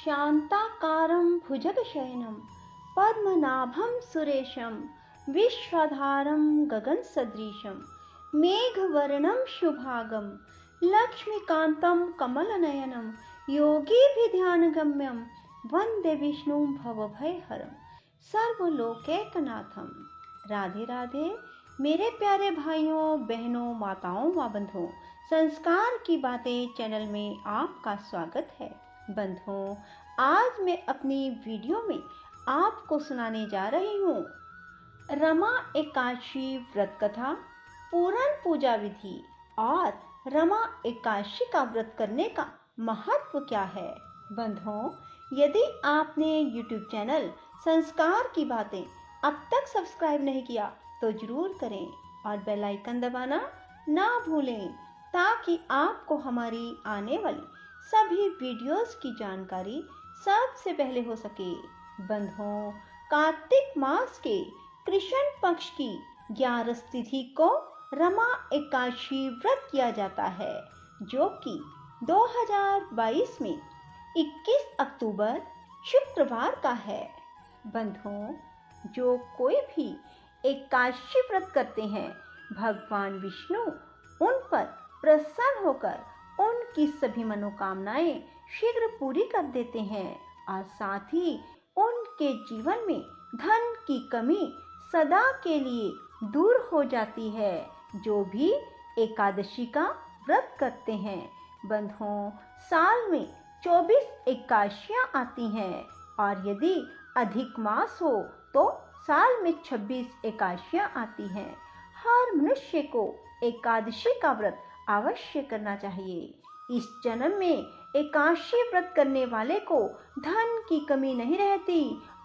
शान्ताकारं भुजगशयनं पद्मनाभं सुरेशं विश्वाधारं गगनसदृशं मेघवर्णं शुभांगं लक्ष्मीकान्तं कमलनयनं योगिभिर्ध्यानगम्यं वन्दे विष्णुं भवभयहरं सर्वलोकैकनाथं। राधे राधे मेरे प्यारे भाइयों बहनों माताओं व बंधुओं, संस्कार की बातें चैनल में आपका स्वागत है। बंधुओं, आज मैं अपनी वीडियो में आपको सुनाने जा रही हूँ रमा एकादशी व्रत कथा, पूरन पूजा विधि और रमा एकादशी का व्रत करने का महत्व क्या है। बंधुओं, यदि आपने YouTube चैनल संस्कार की बातें अब तक सब्सक्राइब नहीं किया तो जरूर करें और बेल आइकन दबाना ना भूलें ताकि आपको हमारी आने वाली सभी वीडियोस की जानकारी सबसे पहले हो सके। बंधुओं, कार्तिक मास के कृष्ण पक्ष की 11 तिथि को रमा एकादशी व्रत किया जाता है, जो कि 2022 में 21 अक्टूबर शुक्रवार का है। बंधुओं, जो कोई भी एकादशी व्रत करते हैं, भगवान विष्णु उन पर प्रसन्न होकर उनकी सभी मनोकामनाएं शीघ्र पूरी कर देते हैं और साथ ही उनके जीवन में धन की कमी सदा के लिए दूर हो जाती है, जो भी एकादशी का व्रत करते हैं। बंधुओं, साल में 24 एकादशियां आती हैं और यदि अधिक मास हो तो साल में 26 एकादशियां आती हैं। हर मनुष्य को एकादशी का व्रत अवश्य करना चाहिए। इस जन्म में एकादशी व्रत करने वाले को धन की कमी नहीं रहती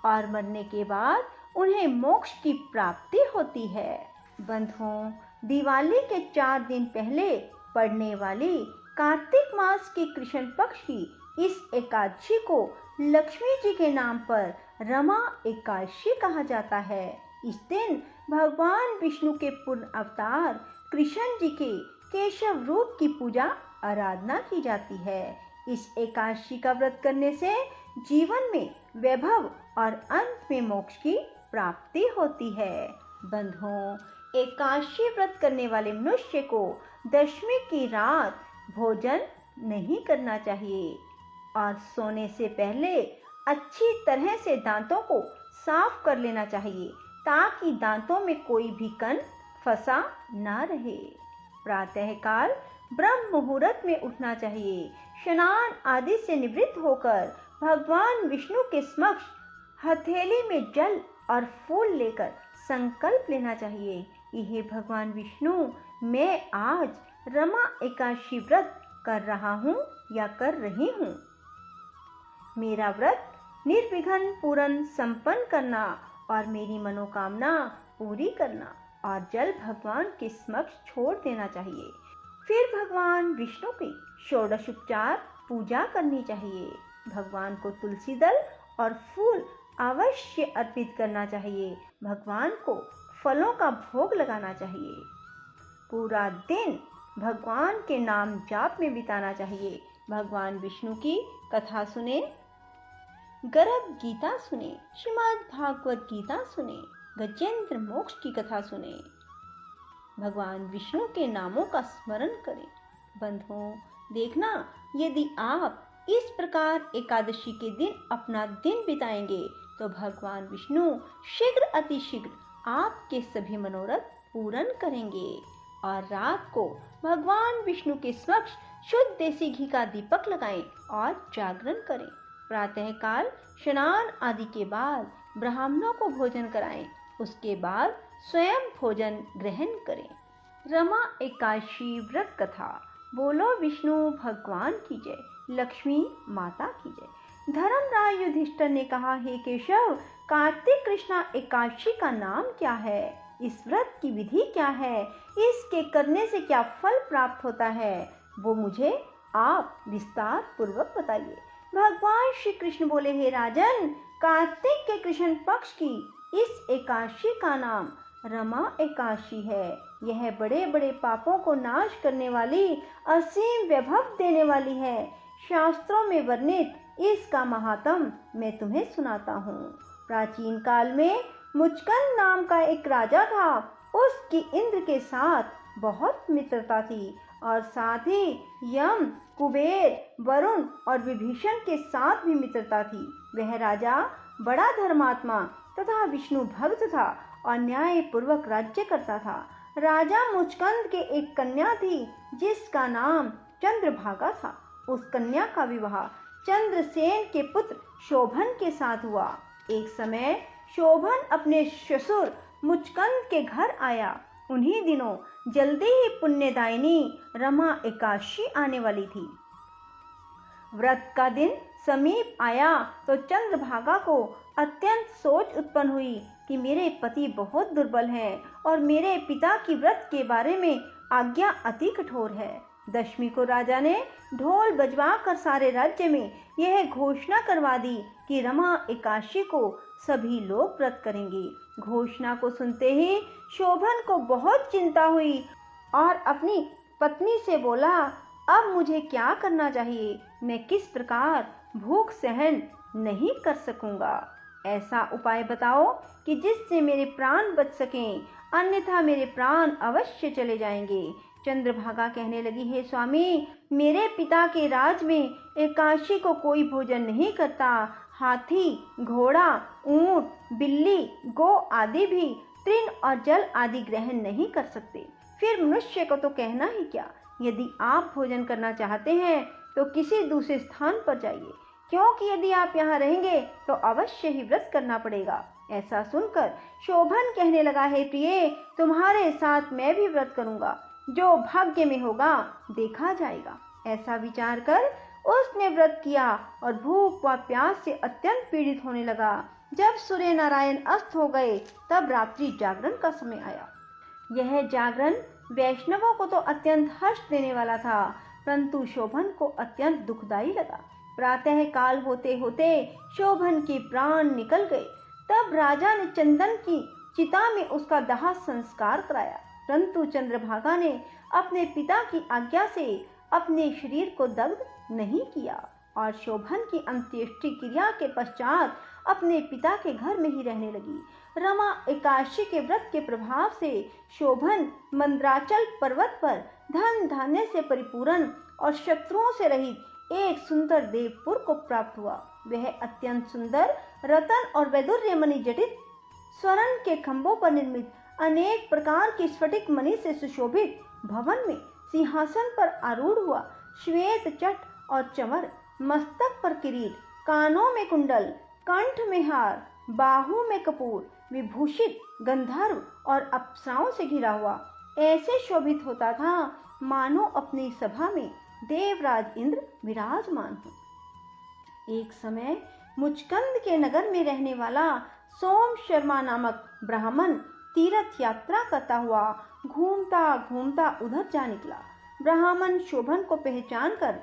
और मरने के बाद उन्हें मोक्ष की प्राप्ति होती है। बंधुओं, दिवाली के 4 दिन पहले पड़ने वाली कार्तिक मास के कृष्ण पक्ष की इस एकादशी को लक्ष्मी जी के नाम पर रमा एकादशी कहा जाता है। इस दिन भगवान विष्णु के पूर्ण अवतार कृष्ण जी के केशव रूप की पूजा आराधना की जाती है। इस एकादशी का व्रत करने से जीवन में वैभव और अंत में मोक्ष की प्राप्ति होती है। बंधुओं, एकादशी व्रत करने वाले मनुष्य को दशमी की रात भोजन नहीं करना चाहिए और सोने से पहले अच्छी तरह से दांतों को साफ कर लेना चाहिए ताकि दांतों में कोई भी कण फंसा ना रहे। प्रातःकाल ब्रह्म मुहूर्त में उठना चाहिए। स्नान आदि से निवृत्त होकर भगवान विष्णु के समक्ष हथेली में जल और फूल लेकर संकल्प लेना चाहिए, यह भगवान विष्णु, मैं आज रमा एकादशी व्रत कर रहा हूँ या कर रही हूँ। मेरा व्रत निर्विघ्न पूर्ण संपन्न करना और मेरी मनोकामना पूरी करना और जल भगवान के समक्ष छोड़ देना चाहिए। फिर भगवान विष्णु की षोडशोपचार पूजा करनी चाहिए। भगवान को तुलसी दल और फूल अवश्य अर्पित करना चाहिए। भगवान को फलों का भोग लगाना चाहिए। पूरा दिन भगवान के नाम जाप में बिताना चाहिए। भगवान विष्णु की कथा सुने, गर्भ गीता सुने, श्रीमद् भागवत गीता सुने, गजेंद्र मोक्ष की कथा सुने, भगवान विष्णु के नामों का स्मरण करें। बंधुओं, देखना, यदि आप इस प्रकार एकादशी के दिन अपना दिन बिताएंगे तो भगवान विष्णु शीघ्र अतिशीघ्र आपके सभी मनोरथ पूर्ण करेंगे। और रात को भगवान विष्णु के समक्ष शुद्ध देसी घी का दीपक लगाएं और जागरण करें। प्रातःकाल स्नान आदि के बाद ब्राह्मणों को भोजन कराएं, उसके बाद स्वयं भोजन ग्रहण करें। रमा एकादशी व्रत कथा। बोलो विष्णु भगवान की जय, लक्ष्मी माता की जय। धर्मराज युधिष्ठिर ने कहा, हे केशव, कार्तिक कृष्णा एकादशी का नाम क्या है? इस व्रत की विधि क्या है? इसके करने से क्या फल प्राप्त होता है? वो मुझे आप विस्तार पूर्वक बताइए। भगवान श्री कृष्ण बोले, हे राजन, कार्तिक के कृष्ण पक्ष की इस एकादशी का नाम रमा एकादशी है। यह बड़े बड़े पापों को नाश करने वाली, असीम वैभव देने वाली है। शास्त्रों में वर्णित इसका महात्म मैं तुम्हें सुनाता हूँ। प्राचीन काल में मुचकंद नाम का एक राजा था। उसकी इंद्र के साथ बहुत मित्रता थी और साथ ही यम, कुबेर, वरुण और विभीषण के साथ भी मित्रता थी। वह राजा बड़ा धर्मात्मा तथा विष्णु भक्त था और न्याय पूर्वक राज्य करता था। राजा मुचकंद के एक कन्या थी जिसका नाम चंद्रभागा था। उस कन्या का विवाह चंद्रसेन के पुत्र शोभन के साथ हुआ। एक समय शोभन अपने ससुर मुचकंद के घर आया। उन्हीं दिनों जल्दी ही पुण्यदायिनी रमा एकादशी आने वाली थी। व्रत का दिन समीप आया तो चंद्रभागा को अत्यंत सोच उत्पन्न हुई कि मेरे पति बहुत दुर्बल हैं और मेरे पिता की व्रत के बारे में आज्ञा अति कठोर है। दशमी को राजा ने ढोल बजवा कर सारे राज्य में यह घोषणा करवा दी कि रमा एकादशी को सभी लोग व्रत करेंगे। घोषणा को सुनते ही शोभन को बहुत चिंता हुई और अपनी पत्नी से बोला, अब मुझे क्या करना चाहिए? मैं किस प्रकार भूख सहन नहीं कर सकूंगा। ऐसा उपाय बताओ कि जिससे मेरे प्राण बच सकें, अन्यथा मेरे प्राण अवश्य चले जाएंगे। चंद्रभागा कहने लगी, हे स्वामी, मेरे पिता के राज में एकादशी को कोई भोजन नहीं करता। हाथी, घोड़ा, ऊंट, बिल्ली, गौ आदि भी तृण और जल आदि ग्रहण नहीं कर सकते। फिर मनुष्य को तो कहना ही क्या। यदि आप भोजन करना चाहते हैं तो किसी दूसरे स्थान पर जाइए, क्योंकि यदि आप यहाँ रहेंगे तो अवश्य ही व्रत करना पड़ेगा। ऐसा सुनकर शोभन कहने लगा, हे प्रिय, तुम्हारे साथ मैं भी व्रत करूंगा। जो भाग्य में होगा देखा जाएगा। ऐसा विचार कर उसने व्रत किया और भूख व प्यास से अत्यंत पीड़ित होने लगा। जब सूर्य नारायण अस्त हो गए तब रात्रि जागरण का समय आया। यह जागरण वैष्णवों को तो अत्यंत हर्ष देने वाला था, परंतु शोभन को अत्यंत दुखदायी लगा। प्रातः काल होते होते शोभन के प्राण निकल गए। तब राजा ने चंदन की चिता में उसका दाह संस्कार कराया, परंतु चंद्रभागा ने अपने पिता की आज्ञा से अपने शरीर को दग्ध नहीं किया और शोभन की अंत्येष्टि क्रिया के पश्चात अपने पिता के घर में ही रहने लगी। रमा एकादशी के व्रत के प्रभाव से शोभन मंद्राचल पर्वत पर धन धान्य से परिपूर्ण और शत्रुओं से रहित एक सुंदर देवपुर को प्राप्त हुआ। वह अत्यंत सुंदर रतन और वैदुर्य मणि जटित स्वर्ण के खंभों पर निर्मित अनेक प्रकार की स्फटिक मणि से सुशोभित भवन में सिंहासन पर आरूढ़ हुआ। श्वेत चट और चमर, मस्तक पर किरीट, कानों में कुंडल, कंठ में हार, बाहु में कपूर, विभूषित गंधर्व और अप्सराओं से घिरा हुआ ऐसे शोभित होता था मानो अपनी सभा में देवराज इंद्र विराजमान हो। एक समय मुचकंद के नगर में रहने वाला सोम शर्मा नामक ब्राह्मण तीर्थ यात्रा करता हुआ घूमता घूमता उधर जा निकला। ब्राह्मण शोभन को पहचान कर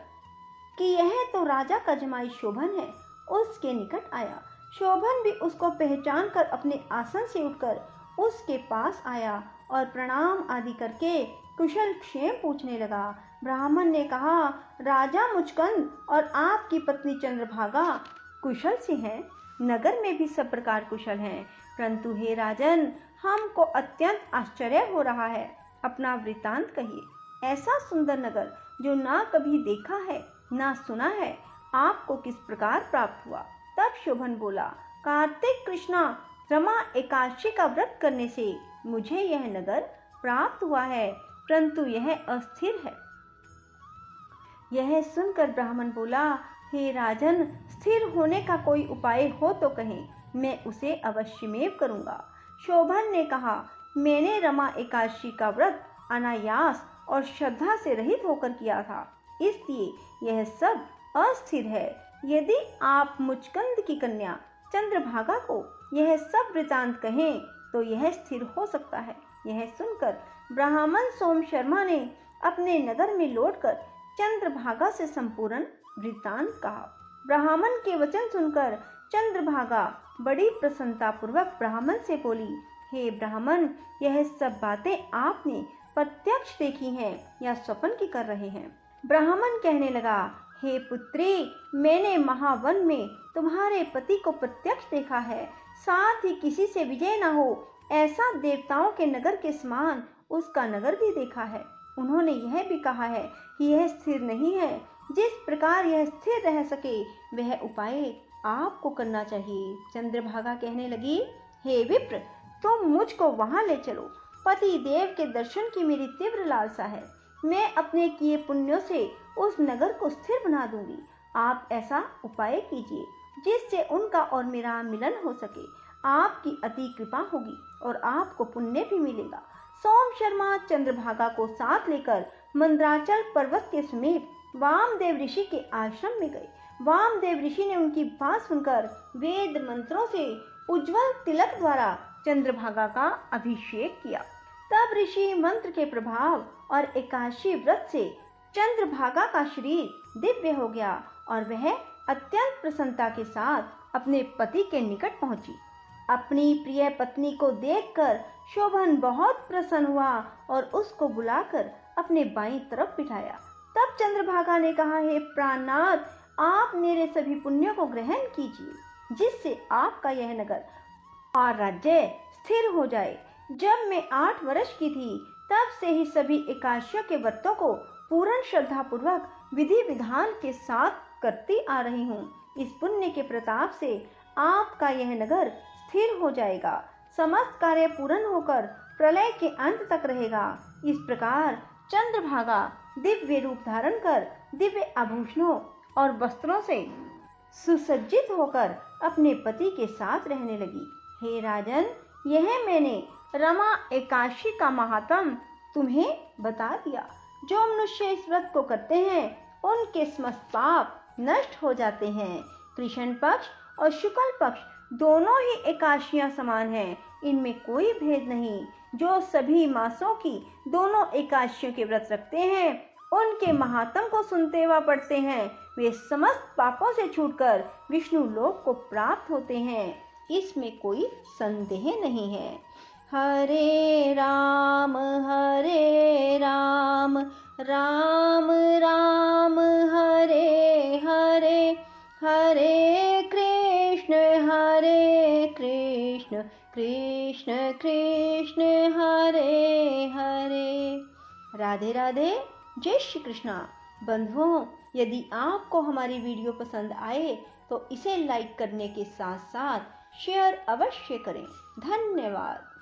कि यह तो राजा का जमाई शोभन है, उसके निकट आया। शोभन भी उसको पहचान कर अपने आसन से उठकर उसके पास आया और प्रणाम आदि करके कुशल क्षेम पूछने लगा। ब्राह्मण ने कहा, राजा मुचकंद और आपकी पत्नी चंद्रभागा कुशल से हैं। नगर में भी सब प्रकार कुशल हैं, परंतु हे राजन, हमको अत्यंत आश्चर्य हो रहा है। अपना वृतांत कहिए। ऐसा सुंदर नगर जो ना कभी देखा है ना सुना है, आपको किस प्रकार प्राप्त हुआ? तब शोभन बोला, कार्तिक कृष्णा रमा एकादशी का व्रत करने से मुझे यह नगर प्राप्त हुआ है, परंतु यह अस्थिर है। यह सुनकर ब्राह्मण बोला, हे राजन, स्थिर होने का कोई उपाय हो तो कहें, मैं उसे अवश्यमेव करूंगा। शोभन ने कहा, मैंने रमा एकादशी का व्रत अनायास और श्रद्धा से रहित होकर किया था, इसलिए यह सब अस्थिर है। यदि आप मुचकंद की कन्या चंद्रभागा को यह सब वृतांत कहें तो यह स्थिर हो सकता है। यह सुनकर ब्राह्मण सोम शर्मा ने अपने नगर में लौटकर चंद्रभागा से संपूर्ण वृतांत कहा। ब्राह्मण के वचन सुनकर चंद्रभागा बड़ी प्रसन्नता पूर्वक ब्राह्मण से बोली, हे ब्राह्मण, यह सब बातें आपने प्रत्यक्ष देखी हैं या स्वप्न की कर रहे हैं? ब्राह्मण कहने लगा, हे पुत्री, मैंने महावन में तुम्हारे पति को प्रत्यक्ष देखा है, साथ ही किसी से विजय न हो ऐसा देवताओं के नगर के समान उसका नगर भी देखा है। उन्होंने यह भी कहा है कि यह स्थिर नहीं है। जिस प्रकार यह स्थिर रह सके वह उपाय आपको करना चाहिए। चंद्रभागा कहने लगी, हे विप्र, तुम मुझको वहां ले चलो। पति देव के दर्शन की मेरी तीव्र लालसा है। मैं अपने किए पुण्यों से उस नगर को स्थिर बना दूंगी। आप ऐसा उपाय कीजिए जिससे उनका और मेरा मिलन हो सके। आपकी अति कृपा होगी और आपको पुण्य भी मिलेगा। सोम शर्मा चंद्रभागा को साथ लेकर मंदराचल पर्वत के समीप वामदेव ऋषि के आश्रम में गए। वामदेव ऋषि ने उनकी बात सुनकर वेद मंत्रों से उज्जवल तिलक द्वारा चंद्रभागा का अभिषेक किया। तब ऋषि मंत्र के प्रभाव और एकादशी व्रत से चंद्रभागा का शरीर दिव्य हो गया और वह अत्यंत प्रसन्नता के साथ अपने पति के निकट पहुंची। अपनी प्रिय पत्नी को देखकर शोभन बहुत प्रसन्न हुआ और उसको बुलाकर अपने बाईं तरफ बिठाया। तब चंद्रभागा ने कहा, हे प्राणनाथ, आप मेरे सभी पुण्यों को ग्रहण कीजिए, जिससे आपका यह नगर और राज्य स्थिर हो जाए। जब मैं 8 वर्ष की थी तब से ही सभी एकादशियों के व्रतों को पूर्ण श्रद्धा पूर्वक विधि विधान के साथ करती आ रही हूँ। इस पुण्य के प्रताप से आपका यह नगर स्थिर हो जाएगा। समस्त कार्य पूर्ण होकर प्रलय के अंत तक रहेगा। इस प्रकार चंद्रभागा दिव्य रूप धारण कर दिव्य आभूषणों और वस्त्रों से सुसज्जित होकर अपने पति के साथ रहने लगी। हे राजन, यह मैंने रमा एकादशी का महात्म तुम्हें बता दिया। जो मनुष्य इस व्रत को करते हैं उनके समस्त पाप नष्ट हो जाते हैं। कृष्ण पक्ष और शुक्ल पक्ष दोनों ही एकादशियां समान हैं, इनमें कोई भेद नहीं। जो सभी मासों की दोनों एकादशियों के व्रत रखते हैं उनके महात्म को सुनते व पढ़ते हैं, वे समस्त पापों से छूटकर विष्णु लोक को प्राप्त होते हैं। इसमें कोई संदेह नहीं है। हरे राम राम राम हरे हरे, हरे कृष्ण कृष्ण कृष्ण हरे हरे। राधे राधे। जय श्री कृष्णा। बंधुओं, यदि आपको हमारी वीडियो पसंद आए तो इसे लाइक करने के साथ साथ शेयर अवश्य करें। धन्यवाद।